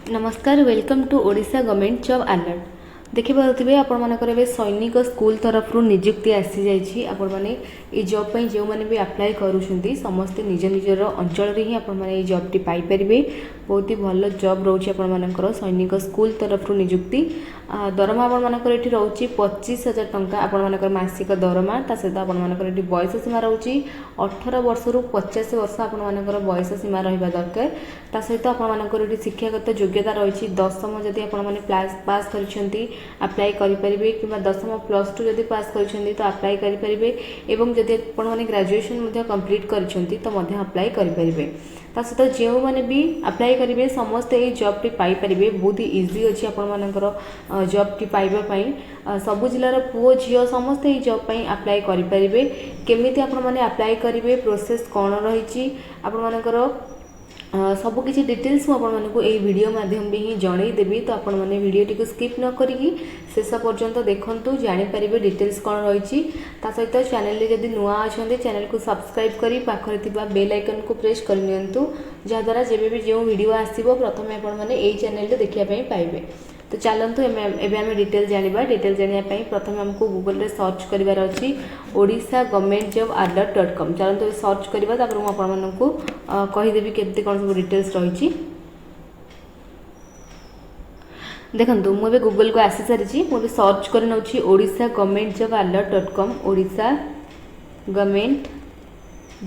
नमस्कार welcome to Odisha government job alert देखि पारे आपण मानकर ए सैनिक स्कूल तरफ नियुक्ति आसी जाइए आपण मैंने जॉब पर जो मैंने भी अप्लाई करूँ समस्ते निज निजर अंचल ही आपण मैंने जॉब टी पाइपर बहुत ही भल जॉब रोचे आपण मानकर सैनिक स्कूल तरफ नियुक्ति दरमा आपण मानकर ये रोचे 25,000 टंका आपण मानकर मासिक दरमा ता सहित आपण मानकर ये बयस सीमा रोचे 18 वर्ष रु 50 वर्ष आपण मानकर बयस सीमा रहिबा दरकार ता सहित आपण मानकर ये शिक्षागत योग्यता रही 10वीं जदि आपण माने पास करिसेंती अप्लाई करें कि 10वीं +2 जदि पास करिसेंती तो अप्लाई करें एवं जदि आपण माने ग्रेजुएशन कंप्लीट करिसेंती तो अप्लाई करें ता सहित जो मैंने भी अप्लाई करेंगे समस्ते ये जॉब टी पाइपर बहुत ही इजी अच्छी आपर जॉब टी पाइबापी सबु जिलार पुओ झील समस्ते ये जॉब अप्लाई करेंगे केमिति आपण माने अप्लाई करेंगे प्रोसेस कौन रही आपर सबकि डिटेल्स मुझे यही वीडियो माध्यम ही जनईदेवी तो आपण मैंने वीडियो टी स्किप न करी शेष पर्यंत देखूँ जानीपर डिटेल्स कौन रही सहित चैनल जदि नुआ अच्छा चैनल को सब्सक्राइब करी पाखरे थिबा बेल आइकन को प्रेस कर नियंतु जहाँद्वारा जब भी जो वीडियो आसो प्रथम आपण मैंने यही चैनल देखापी पाइबे। तो चलतु एवं आम डिटेल जाना डिटेल जानापी प्रथम आमको गूगल रे सर्च करार अच्छी ओडिशा गवर्नमेंट जॉब alert.com चलतु सर्च करवा मुझे कहीदेवी केमती कौन सब डिटेल्स रही देखो मुझे गूगल को आसी सारी मुझे सर्च कर नौची Odisha government job alert.com Odisha government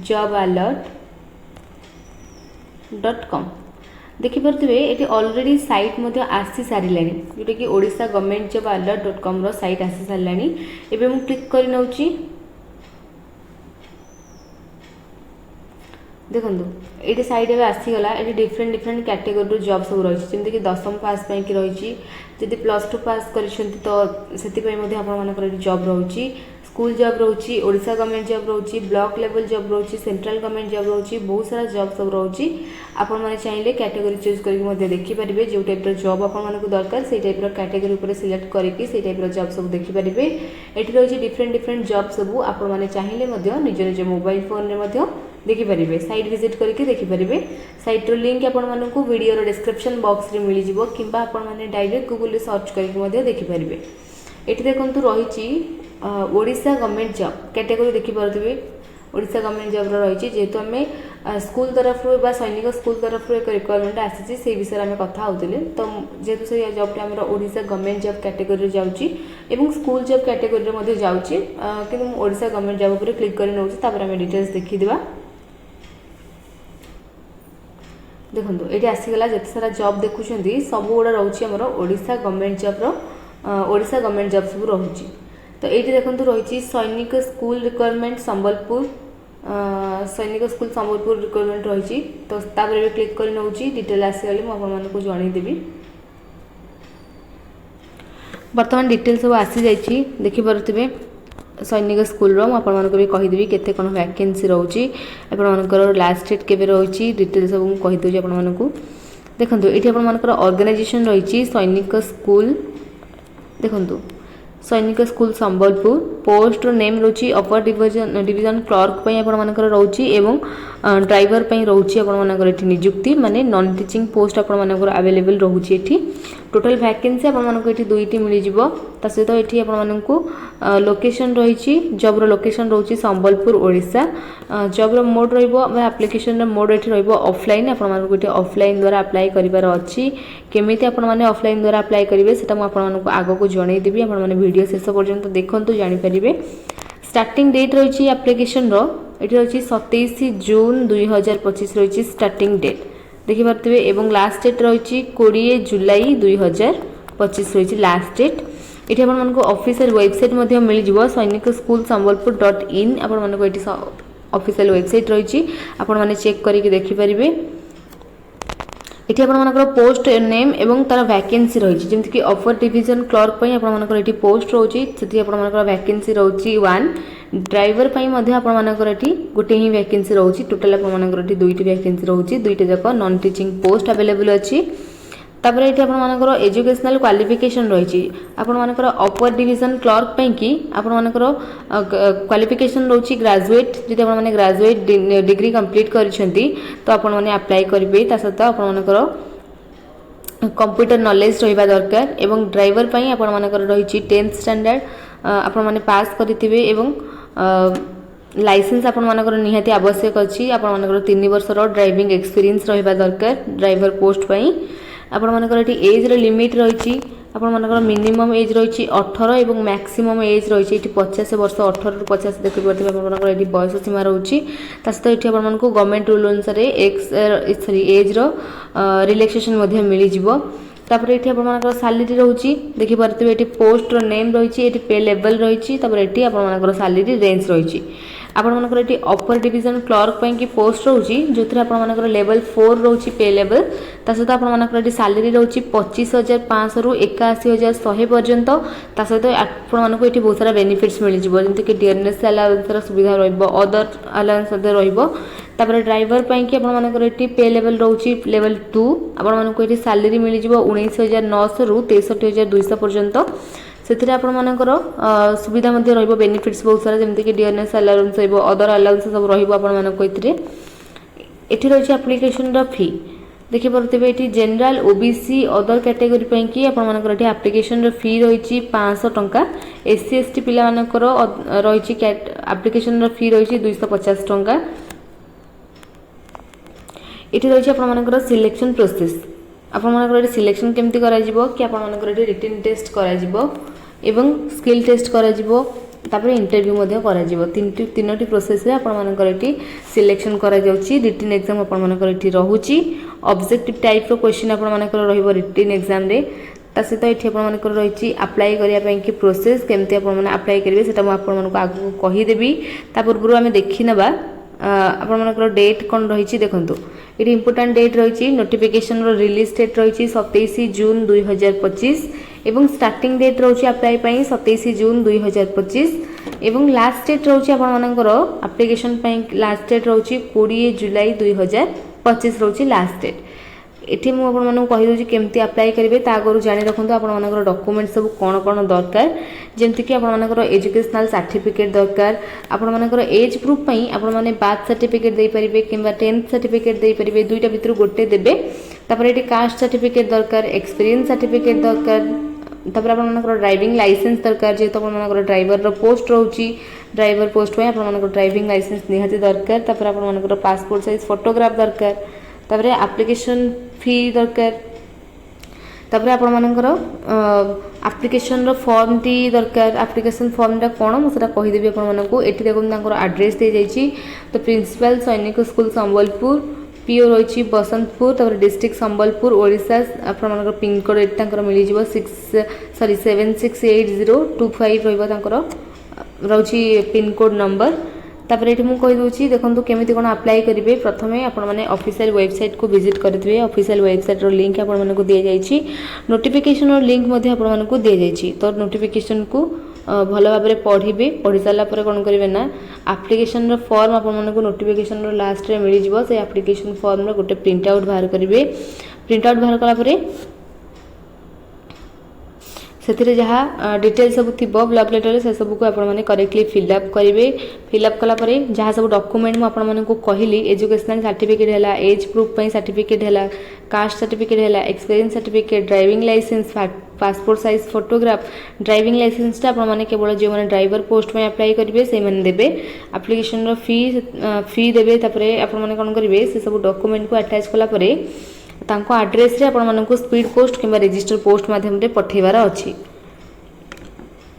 job alert.com देखिपे ये ऑलरेडी साइट आसी सारे जोटा कि ओडिशा गवर्नमेंट जॉब alert.com रो साइट आसी सारा एवं मुझे क्लिक कर नौची देखो ये साइड एवं आसीगला ये डिफरेंट डिफरेंट कैटेगोरी जॉब सब रही जमीक 10वीं पास कि रही जदि +2 पास कर तो से जॉब रही स्कूल जॉब रही ओडिशा गवर्नमेंट जॉब रही ब्लॉक लेवल जॉब रही सेंट्रल गवर्नमेंट जॉब रही बहुत सारा जॉब सब रही आपण मैंने चाहिए कैटेगरी चूज करके देखिपारे जो टाइप जॉब आपको दरकार से टाइप कैटेगरी पर सिलेक्ट करके से टाइप जॉब सब देखिपारे ये रही डिफरेंट डिफरेंट जॉब सब आपण मैंने चाहिए निज निज मोबाइल फोन में देखिपारे साइट विजिट करके देखिपारे साइट लिंक आपको वीडियो डिस्क्रिप्शन बॉक्स में मिल जाव कि डायरेक्ट गूगल सर्च करके देखिपारे ये देखो रही ओडिशा गवर्नमेंट जॉब कैटेगरी देखिपे ओडिशा गवर्नमेंट जॉब रही जेहेतु आम स्कूल तरफ सैनिक स्कूल तरफ एक रिक्वायरमेंट आसी से विषय में कथा होते तो जेहेतु से जॉबटा आम ओडिशा गवर्नमेंट जॉब कैटेगरी जाऊँगी स्कूल जॉब कैटेगरी जाऊँगी कि ओडिशा गवर्नमेंट जॉब पर क्लिक कर नौची आम डिटेल्स देखीदेवा देखो ये आसीगला जिते सारा जॉब देखुं सब गुड़ा रोचे आमर Odisha government job Odisha government job सब रही तो ये देखो रही सैनिक स्कूल रिक्वायरमेंट संबलपुर सैनिक स्कूल संबलपुर रिक्वायरमेंट रही तो तापर क्लिक कर नौची डिटेल आसीगले मुझे जनईदेवी बर्तमान डिटेल सब आसी जाइए देखिपे सैनिक स्कूल रो भी कहीदेवी केते कौन वैकेंसी रोची आपर लास्ट डेट केबे रही डिटेल सब मुझे कहीदे आपको देखो ये आपर ऑर्गेनाइजेशन रही सैनिक स्कूल देखो Sainik school Sambalpur post name रोची अपर डिवीजन क्लर्क आपर रोची एवं ड्राइवर रोची आपर नियुक्ति माने नॉन टीचिंग पोस्ट आपर अवेलेबल रोची टोटल वैकेंसी आपको ये दुईटी मिल जाव सहित ये आपको लोकेशन रही जॉब लोकेशन रोची Sambalpur Odisha job mode application mode ये ऑफलाइन आपको ये ऑफलाइन द्वारा अप्लाई करार अच्छी केमिति आपने ऑफलाइन द्वारा अप्लाई करेंगे से आपको आग को जनईदेवी आपने वीडियो शेष पर्यंत देखूँ जानीपारे स्टार्टिंग डेट रही एप्लिकेशन ये रही 27 जून 2025 रही स्टार्टिंग डेट देखिपे एवं लास्ट डेट रही 20 जुलाई 2025 रही लास्ट डेट ये आपको ऑफिशियल वेबसाइट मिल जाव सैनिक स्कूल संबलपुर.in आपको ये ऑफिशियल वेबसाइट रही आपने चेक करके देखिपारे ये आपर पोस्ट नेम एवं तार वैकेंसी रही जमीक अपर डिवीजन क्लर्क आपर ये पोस्ट रोची से वैकेंसी रोची 1 ड्राइवर आपर गोटे ही वैकेंसी रोची टोटाल आपर दुईटी वैकेंसी रोची दुईटा जाक नॉन टीचिंग पोस्ट अवेलेबल अच्छी तापर ये आपर एजुकेशनल क्वालिफिकेशन रही आपर अपर डिवीजन क्लर्क कि आपर क्वालिफिकेशन रोची ग्रेजुएट जब आपने ग्रेजुएट डिग्री कंप्लीट कर तो आपने अप्लाई करेंगे सहित आपर कंप्यूटर नॉलेज रहिबा दरकार एवं ड्राइवर पई आपण मानकर रहिछि 10th स्टैंडर्ड आपण माने पास करिथिबे एवं लाइसेंस आपण मानकर निहाती आवश्यक अछि आपण मानकर 3 वर्षर ड्राइविंग एक्सपीरियंस रहिबा दरकार ड्राइवर पोस्ट पई आपण मानकर एटी एज रे लिमिट रहिछि आपण मानकर मिनिमम एज रहिछि 18 एवं मैक्सिमम एज रहिछि एटी 50 वर्ष 18 रु 50 देखि परथिबे आपण मानकर एटी बयस सीमा रहउछि तासत एटी आपण मानको गवर्नमेंट रूल अनुसार एज रो रिलैक्सेशन मध्ये मिली जिवो तापर एठी आपण मानकर सैलरी रहउछि देखि परथिबे एटी पोस्ट रो नेम रहिछि एटी पे लेवल रहिछि तापर एटी आपण मानकर सैलरी रेंज रहिछि आपण मानकर एटी अपर डिवीजन क्लर्क पई की पोस्ट रहउछि जोथरा आपण मानकर लेवल 4 रहउछि पे लेवल तासत आपण मानकर एटी सैलरी रहउछि 25500 रु 81100 पर्यंत तासत आपण मानको एटी बहुत सारा बेनिफिट्स मिलि जिवो जंति कि डियरनेस अलाउंस सुविधा रहइबो अदर अलाउंस रहइबो तापर ड्राइवर पई कि आपण मानकर एटी पे लेवल रहउछि लेवल 2 आपण मानको एटी सैलरी मिलि जिवो 19900 रु 63200 पर्यंत से आपण मानकर सुविधा मध्ये रहइबो बेनिफिट्स बहुत सारा जमति कि डियरनेस अलाउंस रहइबो अदर अलाउंस सब रहइबो आपण मानको एथिरे एठी रहिछि एप्लीकेशन रो फी देखि परथिबे एठी जनरल ओबीसी अदर कैटेगरी पई कि आपण मानकर एठी एप्लीकेशन रो फी रहिछि 500 टंका एससी एसटी पिला मानकर रहिछि एप्लीकेशन रो फी रहिछि 250 टंका एठी रहिछि आपण मानकर सिलेक्शन प्रोसेस आपण मानकर एठी सिलेक्शन केमति करा जिवो कि आपण मानकर एठी रिटन टेस्ट करा जिवो एवं स्किल टेस्ट करा जिवो तापर इंटरव्यू मध्ये करा जिवो तीनोटी प्रोसेस रे आपण मानकर एठी सिलेक्शन करा जाउची रिटन एग्जाम आपण मानकर एठी रहूची ऑब्जेक्टिव टाइप रो क्वेश्चन आपण मानकर रहिबो रिटन एग्जाम रे ता सहित एठी आपण मानकर रहिची अप्लाई करिया पई कि प्रोसेस केमति आपण माने अप्लाई करिवे सेटा म आपण मानको आगु कहि देबी ता पूर्व आमे देखि नबा आपण मानकर डेट कोन रहिची देखंतु इट इंपोर्टेंट डेट रहिची नोटिफिकेशन रो रिलीज डेट रहिची 27 जून 2025 एवं स्टार्टिंग डेट रहउची अप्लाई पई 27 जून 2025 एवं लास्ट डेट रहउची आपण मानकर एप्लीकेशन पई लास्ट डेट रहउची 20 जुलाई 2025 रहउची लास्ट डेट एठी मु आपण मानक कहि दोची केमति अप्लाई करिवे ता आगरु जानि रखंतु आपण मानकर डॉक्यूमेंट सब कोन कोन दरकार जेमति कि आपण मानकर एजुकेशनल सर्टिफिकेट दरकार आपण मानकर एज प्रूफ पई आपण माने बर्थ सर्टिफिकेट देई परिबे किबा 10th सर्टिफिकेट देई परिबे दुईटा भितर गोटे देबे तापर एठी कास्ट सर्टिफिकेट दरकार एक्सपीरियंस सर्टिफिकेट दरकार तापर आपण मानकर ड्राइविंग लाइसेंस दरकार जे तो आपण मानकर ड्राइवर रो पोस्ट रहउची ड्राइवर पोस्ट पई आपण मानकर ड्राइविंग लाइसेंस निहाती दरकार तापर आपण मानकर पासपोर्ट साइज फोटोग्राफ दरकार तापर एप्लीकेशन फी दरकार तापर आपण मानकर एप्लीकेशन रो फॉर्म टी दरकार एप्लीकेशन फॉर्म टा कोन म सेटा कहि देबी आपण मानको एठी देखुन तांकर एड्रेस दे जाईची तो प्रिंसिपल सैनिक स्कूल संबलपुर पीओ रहिची बसंतपुर तापर डिस्ट्रिक्ट संबलपुर ओडिसा आपण मानकर पिन कोड एठी तांकर मिली जिवो 768025 रहइबो तांकर रहिची पिन कोड नंबर तापर एठी मु कहि दोची देखंतु केमिति कोन अप्लाई करिवे प्रथमे आपण माने ऑफिशियल वेबसाइट को विजिट करथिबे ऑफिशियल वेबसाइट रो लिंक आपण माने को दिया जाईची नोटिफिकेशन रो लिंक मध्ये आपण माने को दिया जाईची तो नोटिफिकेशन को भलो भाबरे पढिबे पढि साला परे कोन करिवे ना एप्लीकेशन रो फॉर्म आपण माने को नोटिफिकेशन रो लास्ट रे मिली जिवो से एप्लीकेशन फॉर्म रो गोटे प्रिंट आउट बाहर करिवे प्रिंट आउट बाहर कला परे से जहाँ डिटेल सब थी ब्लॉक लेटर से सब को आपण माने करेक्टली फिलअप करेंगे फिलअप कला परे जहाँ सब डॉक्यूमेंट मु आपण माने को कहली एजुकेशनल सर्टिफिकेट हैला एज प्रूफ पई सर्टिफिकेट हैला कास्ट सर्टिफिकेट हैला experience certificate driving license passport size photograph driving license टा आपण माने केवल जो माने ड्राइवर पोस्ट में अप्लाई करेंगे से माने देबे एप्लीकेशन रो फी देबे तापरे आपण माने कोन करेंगे से सब डॉक्यूमेंट को अटैच कला परे तांको एड्रेस रे आपण माननको स्पीड पोस्ट किबा रजिस्टर पोस्ट माध्यम रे पठेबार अछि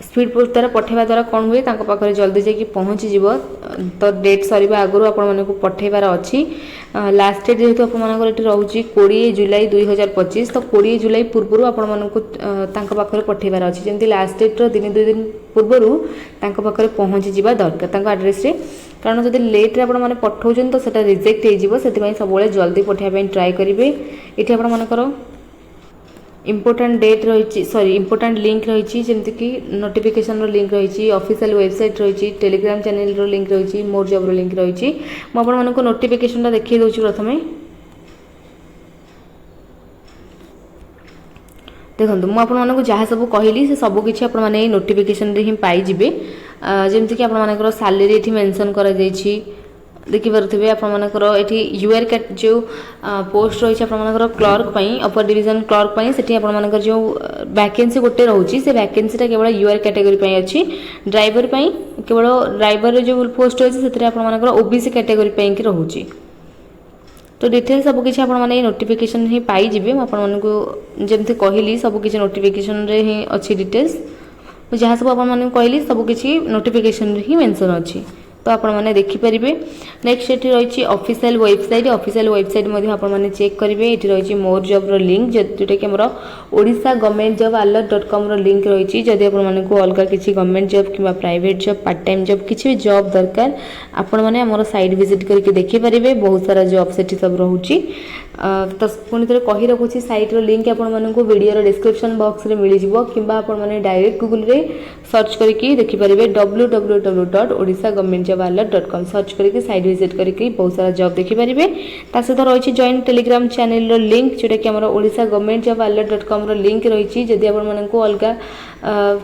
स्पीड पोस्ट द्वारा पठेबा द्वारा कोन हुए तांको पाखरे जल्दी जे कि पहुंची जिवो तो डेट सरीबा आगरो आपण माननको पठेबार अछि लास्ट डेट जेहेतु आपण मानकर एठी रहउची 20 जुलाई 2025 तो 20 जुलाई पूर्वरु आपण माननको तांको पाखरे पठेबार अछि जेंति लास्ट डेट रो दिन 2 दिन पूर्वरु तांको पाखरे पहुंची जिबा दरकार तांको एड्रेस रे कारण जदि लेट रे आपण माने पठौछन तो सेटा रिजेक्ट हे जिवो सेति पई सब बेले जल्दी पठेबा पई ट्राई करिवे एठी आपण मानकर इंपोर्टेंट डेट रही सॉरी इंपोर्टेंट लिंक रही जमती कि नोटिफिकेशन रो लिंक रही ऑफिशियल वेबसाइट रही टेलीग्राम चैनल रो लिंक रही मोर जॉब रो लिंक रही मुझे नोटिफिकेशन टा देखिए दूसरी प्रथमे देखो मुझे जहाँ सब कहली से सब किसी आपने नोटिफिकेशन रे ही पाई जिबे जमती कि आपनकर सैलरी एठी मेंशन करा जायछि देखिपे आपर ये यूआर कैट जो पोस्ट रही है क्लर्क अपर डिवीजन क्लर्क से आपर जो वैकेंसी गोटे रोचे से वैकेंसीटा केवल यूआर कैटेगोरी अच्छी ड्राइवर केवल ड्राइवर जो पोस्ट रही है आपर ओबीसी कैटेगोरी की रोचे तो डिटेल सब किसी आपने नोटिफिकेशन ही पाइबे आपको जमी कहली सबकि नोटिफिकेशन ही अच्छी डिटेल्स जहाँ सब आपको कहली सबकि नोटिफिकेशन ही मेंशन अच्छी तो आपण मैंने देखिपारे। नेक्स्ट ये रही ऑफिशियल वेबसाइट आपने चेक करेंगे ये रही मोर जॉब लिंक जोटा कि आम Odisha government job alert.com link रही जदि आपको अलग किसी गवर्नमेंट जॉब कि private job part time job किसी भी जॉब दरकार आपण मैंने आम साइट विजिट करके देखिपारे बहुत सारा जॉब से सब रोचे तो पुणी थे कही रखुच्छी सैट्र लिंक आपको वीडियो डिस्क्रिप्शन बॉक्स में मिल जाव कि आपने डायरेक्ट गूगल रे सर्च करके देखिपारे www.odisha-government-job-alert.com सर्च करके साइट विजिट करके बहुत सारा जॉब देखिपारे। सहित रही जॉइन टेलीग्राम चैनल लिंक जोटा कि Odisha government job alert.com link रही जदि आपको अलग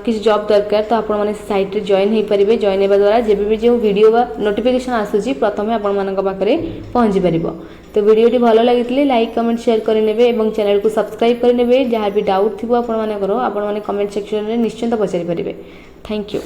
किसी जॉब दरकार तो आपने साइट रे जॉइन हो पारे जॉइन होगा द्वारा जब भी जो वीडियो बा नोटिफिकेशन आसूसी प्रथम आपंखे पहुँची पार। तो वीडियोटी भल लगी लाइक कमेंट शेयर करेंगे और चैनल को सब्सक्राइब करेंगे जहाँ भी डाउट थी आपने कमेंट सेक्शन में निश्चिंत पचारि पारे। Thank you.